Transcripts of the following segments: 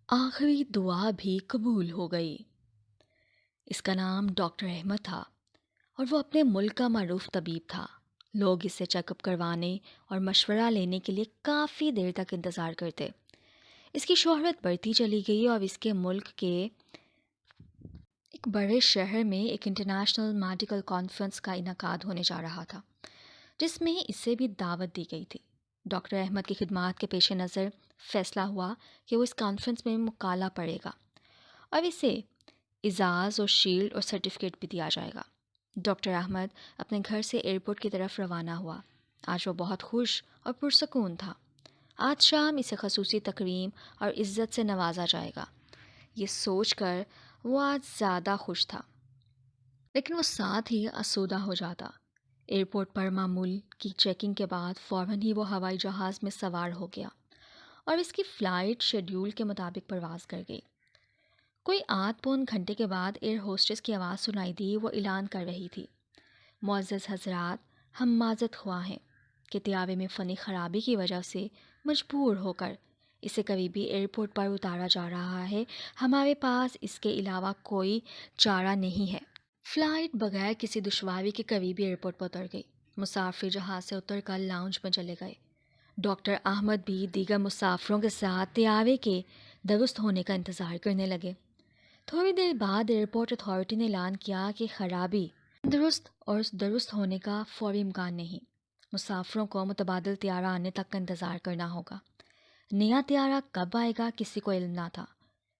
آخری دعا بھی قبول ہو گئی۔ اس کا نام ڈاکٹر احمد تھا اور وہ اپنے ملک کا معروف طبیب تھا۔ لوگ اسے چیک اپ کروانے اور مشورہ لینے کے لیے کافی دیر تک انتظار کرتے۔ اس کی شہرت بڑھتی چلی گئی اور اس کے ملک کے ایک بڑے شہر میں ایک انٹرنیشنل میڈیکل کانفرنس کا انعقاد ہونے جا رہا تھا، جس میں اسے بھی دعوت دی گئی تھی۔ ڈاکٹر احمد کی خدمات کے پیش نظر فیصلہ ہوا کہ وہ اس کانفرنس میں مکالمہ پڑھے گا اور اسے اعزاز اور شیلڈ اور سرٹیفکیٹ بھی دیا جائے گا۔ ڈاکٹر احمد اپنے گھر سے ایئرپورٹ کی طرف روانہ ہوا۔ آج وہ بہت خوش اور پرسکون تھا۔ آج شام اسے خصوصی تکریم اور عزت سے نوازا جائے گا۔ یہ سوچ کر وہ آج زیادہ خوش تھا، لیکن وہ ساتھ ہی آسودہ ہو جاتا۔ ایئرپورٹ پر معمول کی چیکنگ کے بعد فوراً ہی وہ ہوائی جہاز میں سوار ہو گیا اور اس کی فلائٹ شیڈیول کے مطابق پرواز کر گئی۔ کوئی آدھ پون گھنٹے کے بعد ایئر ہوسٹس کی آواز سنائی دی۔ وہ اعلان کر رہی تھی، معزز حضرات، ہم معذرت خواہ ہیں کہ طیارے میں فنی خرابی کی وجہ سے مجبور ہو کر اسے قریبی ایئرپورٹ پر اتارا جا رہا ہے۔ ہمارے پاس اس کے علاوہ کوئی چارہ نہیں ہے۔ فلائٹ بغیر کسی دشواری کے قریبی ایئرپورٹ پر اتر گئی۔ مسافر جہاز سے اتر کر لاؤنج میں چلے گئے۔ ڈاکٹر احمد بھی دیگر مسافروں کے ساتھ طیارے کے درست ہونے کا انتظار کرنے لگے۔ تھوڑی دیر بعد ایئرپورٹ اتھارٹی نے اعلان کیا کہ خرابی درست ہونے کا فوری امکان نہیں۔ مسافروں کو متبادل طیارہ آنے تک کا انتظار کرنا ہوگا۔ نیا طیارہ کب آئے گا کسی کو علم نہ تھا۔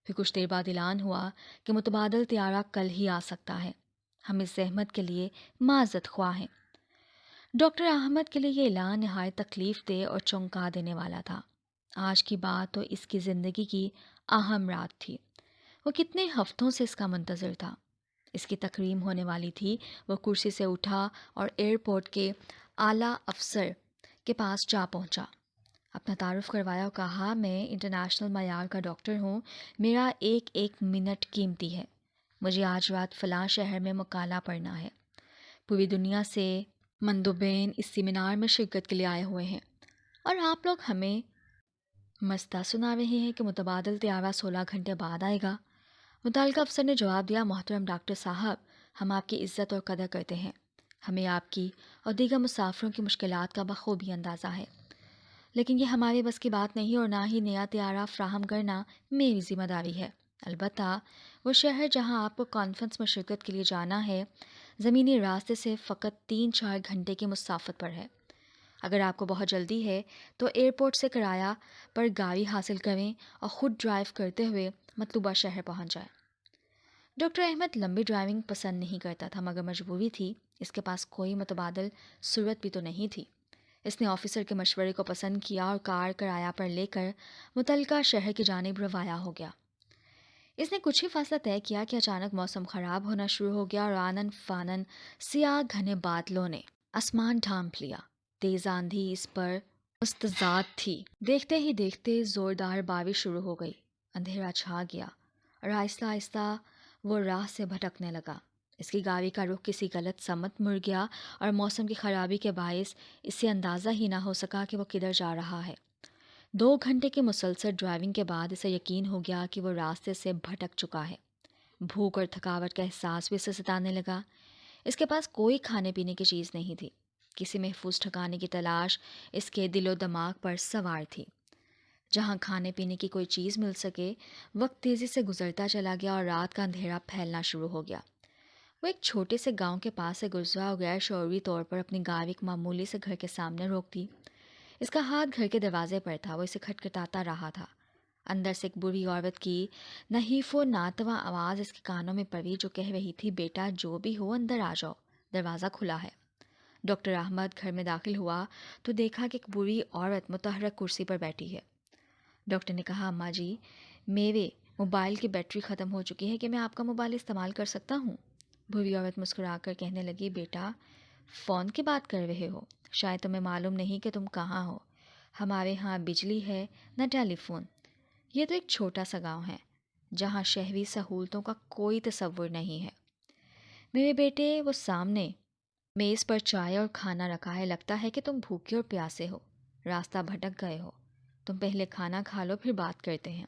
پھر کچھ دیر بعد اعلان ہوا کہ متبادل طیارہ کل ہی آ سکتا ہے۔ ہم اس زحمت کے لیے معذرت خواہ ہیں۔ ڈاکٹر احمد کے لیے یہ اعلان نہایت تکلیف دہ اور چونکا دینے والا تھا۔ آج کی بات تو اس کی زندگی کی اہم رات تھی۔ وہ کتنے ہفتوں سے اس کا منتظر تھا۔ اس کی تکریم ہونے والی تھی۔ وہ کرسی سے اٹھا اور ایئرپورٹ کے اعلیٰ افسر کے پاس جا پہنچا۔ اپنا تعارف کروایا اور کہا، میں انٹرنیشنل معیار کا ڈاکٹر ہوں۔ میرا ایک ایک منٹ قیمتی ہے۔ مجھے آج رات فلاں شہر میں مکالمہ پڑھنا ہے۔ پوری دنیا سے مندوبین اس سیمینار میں شرکت کے لیے آئے ہوئے ہیں اور آپ لوگ ہمیں مستہ سنا رہے ہیں کہ متبادل طیارہ 16 گھنٹے بعد آئے گا۔ متعلقہ افسر نے جواب دیا، محترم ڈاکٹر صاحب، ہم آپ کی عزت اور قدر کرتے ہیں۔ ہمیں آپ کی اور دیگر مسافروں کی مشکلات کا بخوبی اندازہ ہے، لیکن یہ ہمارے بس کی بات نہیں اور نہ ہی نیا طیارہ فراہم کرنا میری ذمہ داری ہے۔ البتہ وہ شہر جہاں آپ کو کانفرنس میں شرکت کے لیے جانا ہے، زمینی راستے سے فقط 3-4 گھنٹے کی مسافت پر ہے۔ اگر آپ کو بہت جلدی ہے تو ایئرپورٹ سے کرایہ پر گاڑی حاصل کریں اور خود ڈرائیو کرتے ہوئے مطلوبہ شہر پہنچ جائیں۔ ڈاکٹر احمد لمبی ڈرائیونگ پسند نہیں کرتا تھا، مگر مجبوری تھی۔ اس کے پاس کوئی متبادل صورت بھی تو نہیں تھی۔ اس نے آفیسر کے مشورے کو پسند کیا اور کار کرایہ پر لے کر متعلقہ شہر کی جانب روانہ ہو گیا۔ اس نے کچھ ہی فاصلہ طے کیا کہ اچانک موسم خراب ہونا شروع ہو گیا اور آنن فانن سیاہ گھنے بادلوں نے آسمان ڈھانپ لیا۔ تیز آندھی اس پر مستعد تھی۔ دیکھتے ہی دیکھتے زوردار بارش شروع ہو گئی۔ اندھیرا چھا گیا اور آہستہ آہستہ وہ راہ سے بھٹکنے لگا۔ اس کی گاڑی کا رخ کسی غلط سمت مڑ گیا اور موسم کی خرابی کے باعث اسے اندازہ ہی نہ ہو سکا کہ وہ کدھر جا رہا ہے۔ 2 گھنٹے کی مسلسل ڈرائیونگ کے بعد اسے یقین ہو گیا کہ وہ راستے سے بھٹک چکا ہے۔ بھوک اور تھکاوٹ کا احساس بھی اسے ستانے لگا۔ اس کے پاس کوئی کھانے پینے کی چیز نہیں تھی۔ کسی محفوظ ٹھکانے کی تلاش اس کے دل و دماغ پر سوار تھی۔ جہاں کھانے پینے کی کوئی چیز مل سکے، وقت تیزی سے گزرتا چلا گیا اور رات کا اندھیرا پھیلنا شروع ہو گیا۔ وہ ایک چھوٹے سے گاؤں کے پاس سے گزرا اور غیر شعوری طور پر اپنی گاڑی ایک معمولی سے گھر کے سامنے روک دی۔ اس کا ہاتھ گھر کے دروازے پر تھا۔ وہ اسے کھٹکھٹاتا رہا تھا۔ اندر سے ایک بوڑھی عورت کی نحیف و ناتواں آواز اس کے کانوں میں پڑی، جو کہہ رہی تھی، بیٹا جو بھی ہو اندر آ جاؤ، دروازہ کھلا ہے۔ ڈاکٹر احمد گھر میں داخل ہوا تو دیکھا کہ ایک بوڑھی عورت متحرک کرسی پر بیٹھی ہے۔ ڈاکٹر نے کہا، اماں جی، میرے موبائل کی بیٹری ختم ہو چکی ہے، کہ میں آپ کا موبائل استعمال کر سکتا ہوں؟ بوڑھی عورت مسکرا کر کہنے لگی، بیٹا فون کی بات کر رہے ہو؟ شاید تمہیں معلوم نہیں کہ تم کہاں ہو۔ ہمارے ہاں بجلی ہے نہ ٹیلی فون۔ یہ تو ایک چھوٹا سا گاؤں ہے جہاں شہری سہولتوں کا کوئی تصور نہیں ہے۔ میرے بیٹے، وہ سامنے میز پر چائے اور کھانا رکھا ہے۔ لگتا ہے کہ تم بھوکے اور پیاسے ہو، راستہ بھٹک گئے ہو۔ تم پہلے کھانا کھا لو، پھر بات کرتے ہیں۔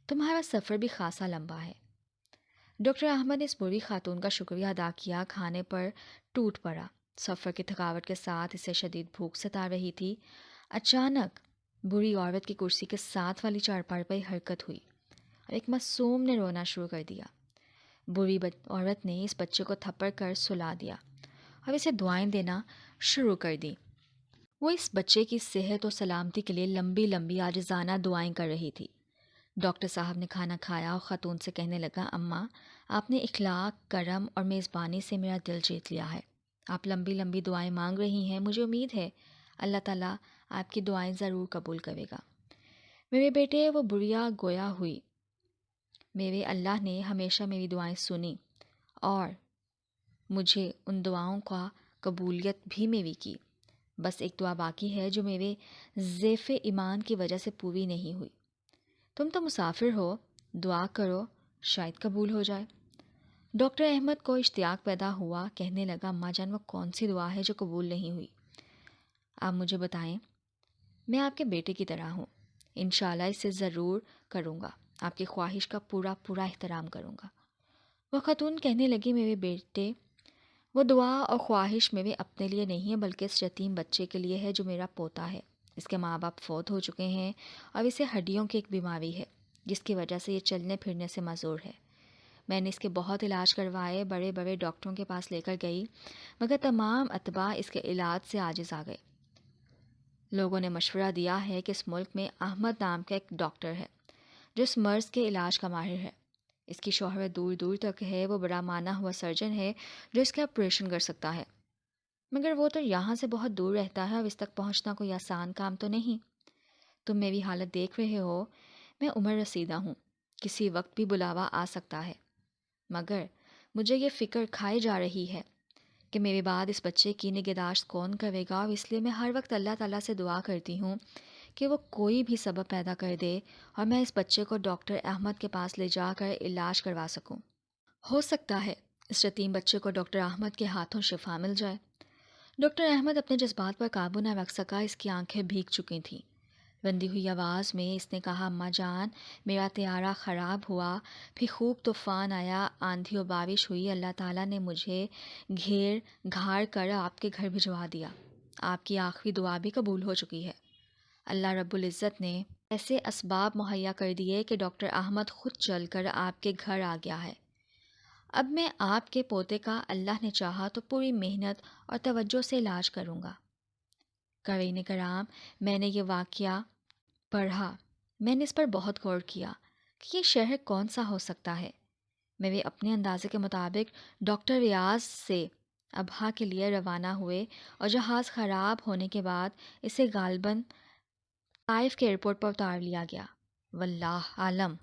تمہارا سفر بھی خاصا لمبا ہے۔ ڈاکٹر احمد نے اس بوڑھی خاتون کا شکریہ ادا کیا، کھانے پر ٹوٹ پڑا۔ سفر کی تھکاوٹ کے ساتھ اسے شدید بھوک ستا رہی تھی۔ اچانک بوڑھی عورت کی کرسی کے ساتھ والی چارپائی پر حرکت ہوئی اور ایک معصوم نے رونا شروع کر دیا۔ بوڑھی عورت نے اس بچے کو تھپڑ کر سلا دیا اور اسے دعائیں دینا شروع کر دی۔ وہ اس بچے کی صحت اور سلامتی کے لیے لمبی لمبی عاجزانہ دعائیں کر رہی تھی۔ ڈاکٹر صاحب نے کھانا کھایا اور خاتون سے کہنے لگا، اماں، آپ نے اخلاق، کرم اور میزبانی سے میرا دل جیت لیا ہے۔ آپ لمبی لمبی دعائیں مانگ رہی ہیں، مجھے امید ہے اللہ تعالیٰ آپ کی دعائیں ضرور قبول کرے گا۔ میرے بیٹے، وہ بڑھیا گویا ہوئی، میرے اللہ نے ہمیشہ میری دعائیں سنی اور مجھے ان دعاؤں کا قبولیت بھی میری کی۔ بس ایک دعا باقی ہے جو میرے ضعف ایمان کی وجہ سے پوری نہیں ہوئی۔ تم تو مسافر ہو، دعا کرو، شاید قبول ہو جائے۔ ڈاکٹر احمد کو اشتیاق پیدا ہوا، کہنے لگا، اماں جان، وہ کون سی دعا ہے جو قبول نہیں ہوئی؟ آپ مجھے بتائیں، میں آپ کے بیٹے کی طرح ہوں، انشاءاللہ اسے ضرور کروں گا، آپ کی خواہش کا پورا پورا احترام کروں گا۔ وہ خاتون کہنے لگی، میرے بیٹے، وہ دعا اور خواہش میرے اپنے لیے نہیں ہے بلکہ اس یتیم بچے کے لیے ہے جو میرا پوتا ہے۔ اس کے ماں باپ فوت ہو چکے ہیں اور اسے ہڈیوں کی ایک بیماری ہے جس کی وجہ سے یہ چلنے پھرنے سے معذور ہے۔ میں نے اس کے بہت علاج کروائے، بڑے بڑے ڈاکٹروں کے پاس لے کر گئی، مگر تمام اتباع اس کے علاج سے عاجز آ گئے۔ لوگوں نے مشورہ دیا ہے کہ اس ملک میں احمد نام کا ایک ڈاکٹر ہے جو اس مرض کے علاج کا ماہر ہے۔ اس کی شہرت دور دور تک ہے، وہ بڑا مانا ہوا سرجن ہے جو اس کا آپریشن کر سکتا ہے، مگر وہ تو یہاں سے بہت دور رہتا ہے اور اس تک پہنچنا کوئی آسان کام تو نہیں۔ تم میری حالت دیکھ رہے ہو، میں عمر رسیدہ ہوں، کسی وقت بھی بلاوا آ سکتا ہے، مگر مجھے یہ فکر کھائی جا رہی ہے کہ میرے بعد اس بچے کی نگہداشت کون کرے گا، اور اس لیے میں ہر وقت اللہ تعالیٰ سے دعا کرتی ہوں کہ وہ کوئی بھی سبب پیدا کر دے اور میں اس بچے کو ڈاکٹر احمد کے پاس لے جا کر علاج کروا سکوں۔ ہو سکتا ہے اس یتیم بچے کو ڈاکٹر احمد کے ہاتھوں شفا مل جائے۔ ڈاکٹر احمد اپنے جذبات پر قابو نہ رکھ سکا، اس کی آنکھیں بھیگ چکی تھیں۔ رندی ہوئی آواز میں اس نے کہا، اماں جان، میرا طیارہ خراب ہوا، پھر خوب طوفان آیا، آندھی و بارش ہوئی، اللہ تعالیٰ نے مجھے گھیر گھار کر آپ کے گھر بھجوا دیا۔ آپ کی آخری دعا بھی قبول ہو چکی ہے۔ اللہ رب العزت نے ایسے اسباب مہیا کر دیے کہ ڈاکٹر احمد خود چل کر آپ کے گھر آ گیا ہے۔ اب میں آپ کے پوتے کا اللہ نے چاہا تو پوری محنت اور توجہ سے علاج کروں گا۔ قارئین کرام، میں نے یہ واقعہ پڑھا، میں نے اس پر بہت غور کیا کہ یہ شہر کون سا ہو سکتا ہے۔ میرے اپنے اندازے کے مطابق ڈاکٹر ریاض سے ابہا کے لیے روانہ ہوئے اور جہاز خراب ہونے کے بعد اسے غالباً طائف کے ایئرپورٹ پر اتار لیا گیا۔ واللہ عالم۔